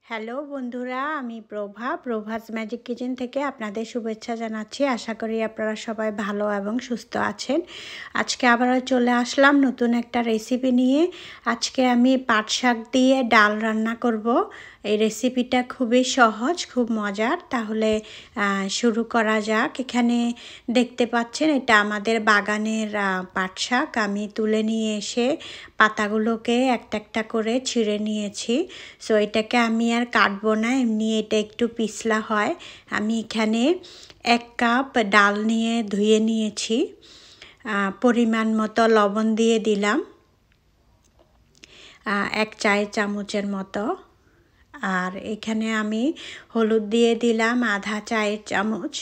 Hello বন্ধুরা, আমি Prabhas magic kitchen থেকে আপনাদের শুভেচ্ছা জানাচ্ছি। আশা করি আপনারা সবাই ভালো এবং সুস্থ আছেন। আজকে আবারও চলে আসলাম নতুন একটা রেসিপি নিয়ে। আজকে আমি পাট শাক দিয়ে ডাল রান্না করব। এই রেসিপিটা খুবই সহজ, খুব মজার। তাহলে শুরু করা যাক। এখানে দেখতে পাচ্ছেন এটা আমাদের বাগানের পাট শাক। আমি তুলে নিয়ে এসে পাতাগুলোকে একটা একটা করে ছিঁড়ে নিয়েছি। সো এটাকে আমি আর কাটবো না, এমনি এটা একটু পিছলা হয়। আমি এখানে 1 কাপ ডাল নিয়ে ধুয়ে নিয়েছি। পরিমাণ মতো লবণ দিয়ে দিলাম, 1 চায়ের চামচের মতো। আর এখানে আমি হলুদ দিয়ে দিলাম আধা চায়ের চামচ।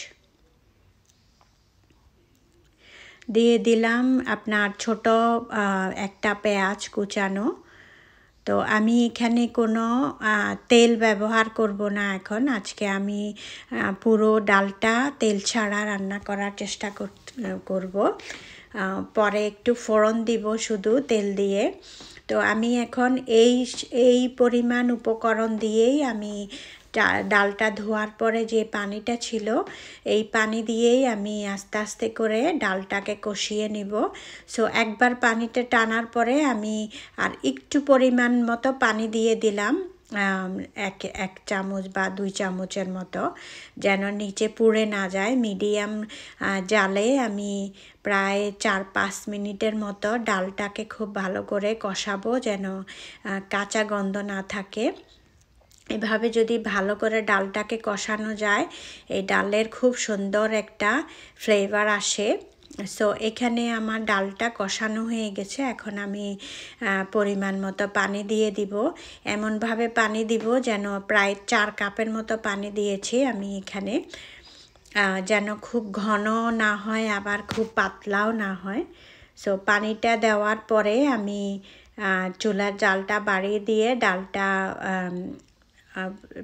দিয়ে দিলাম আপনার ছোট একটা পেঁয়াজ কুচানো। তো আমি এখানে কোনো তেল ব্যবহার করব না এখন। আজকে আমি পুরো ডালটা তেল ছাড়া রান্না করার চেষ্টা করব। পরে একটু ফোড়ন দিব শুধু তেল দিয়ে। তো আমি এখন এই পরিমাণ উপকরণ দিয়েই আমি ডালটা ধোয়ার পরে যে পানিটা ছিল এই পানি দিয়েই আমি আস্তে আস্তে করে ডালটাকে কষিয়ে নিব। সো একবার পানিটা টানার পরে আমি আর একটু পরিমাণ মতো পানি দিয়ে দিলাম, এক চামচ বা 2 চামচের মতো, যেন নিচে পুড়ে না যায়। মিডিয়াম জালে আমি প্রায় 4-5 মিনিটের মতো ডালটাকে খুব ভালো করে কষাবো, যেন কাঁচা গন্ধ না থাকে। এভাবে যদি ভালো করে ডালটাকে কষানো যায়, এই ডালের খুব সুন্দর একটা ফ্লেভার আসে। সো এখানে আমার ডালটা কষানো হয়ে গেছে। এখন আমি পরিমাণ মতো পানি দিয়ে দিব। এমনভাবে পানি দিব যেন প্রায় 4 কাপের মতো পানি দিয়েছি আমি এখানে, যেন খুব ঘন না হয় আবার খুব পাতলাও না হয়। সো পানিটা দেওয়ার পরে আমি চুলার জালটা বাড়িয়ে দিয়ে ডালটা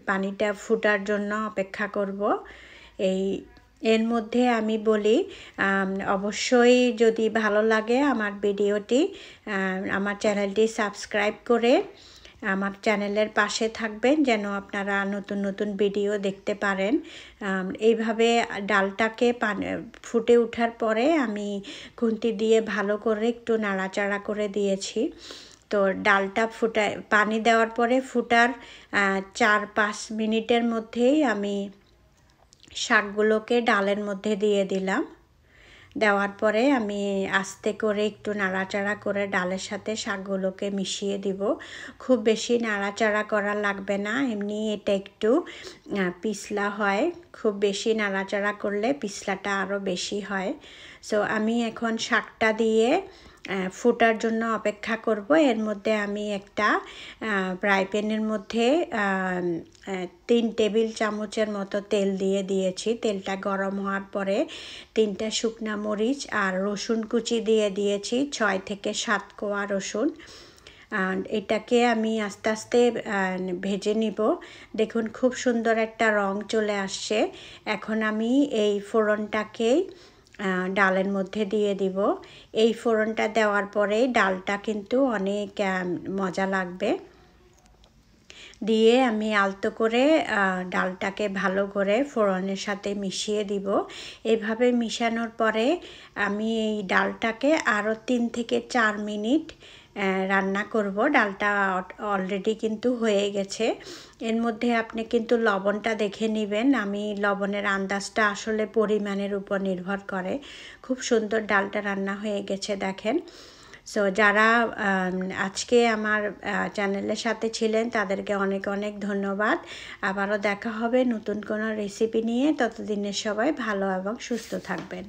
পানিটা ফুটার জন্য অপেক্ষা করব। এর মধ্যে আমি বলি, অবশ্যই যদি ভালো লাগে আমার ভিডিওটি, আমার চ্যানেলটি সাবস্ক্রাইব করে আমার চ্যানেলের পাশে থাকবেন, যেন আপনারা নতুন নতুন ভিডিও দেখতে পারেন। এইভাবে ডালটাকে ফুটে ওঠার পরে আমি খুন্তি দিয়ে ভালো করে একটু নাড়াচাড়া করে দিয়েছি। তো ডালটা পানি দেওয়ার পরে ফুটার 4-5 মিনিটের মধ্যেই আমি শাকগুলোকে ডালের মধ্যে দিয়ে দিলাম। দেওয়ার পরে আমি আস্তে করে একটু নাড়াচাড়া করে ডালের সাথে শাকগুলোকে মিশিয়ে দিব। খুব বেশি নাড়াচাড়া করা লাগবে না, এমনি এটা একটু পিছলা হয়। খুব বেশি নাড়াচাড়া করলে পিছলাটা আরও বেশি হয়। সো আমি এখন শাকটা দিয়ে ফুটার জন্য অপেক্ষা করব। এর মধ্যে আমি একটা ফ্রাই প্যানের মধ্যে 3 টেবিল চামচের মতো তেল দিয়ে দিয়েছি। তেলটা গরম হওয়ার পরে 3টা শুকনা মরিচ আর রসুন কুচি দিয়ে দিয়েছি, 6 থেকে 7 কোয়া রসুন। এটাকে আমি আস্তে আস্তে ভেজে নিব। দেখুন খুব সুন্দর একটা রং চলে আসছে। এখন আমি এই ফোড়নটাকেই ডালের মধ্যে দিয়ে দিব। এই ফোড়নটা দেওয়ার পরে ডালটা কিন্তু অনেক মজা লাগবে। দিয়ে আমি আলতো করে ডালটাকে ভালো করে ফোড়নের সাথে মিশিয়ে দিব। এভাবে মিশানোর পরে আমি এই ডালটাকে আরও 3 থেকে 4 মিনিট রান্না করব। ডালটা অলরেডি কিন্তু হয়ে গেছে। এর মধ্যে আপনি কিন্তু লবণটা দেখে নেবেন। আমি লবণের আন্দাজটা আসলে পরিমাণের উপর নির্ভর করে। খুব সুন্দর ডালটা রান্না হয়ে গেছে দেখেন। সো যারা আজকে আমার চ্যানেলের সাথে ছিলেন তাদেরকে অনেক অনেক ধন্যবাদ। আবারও দেখা হবে নতুন কোনো রেসিপি নিয়ে। ততদিনে সবাই ভালো এবং সুস্থ থাকবেন।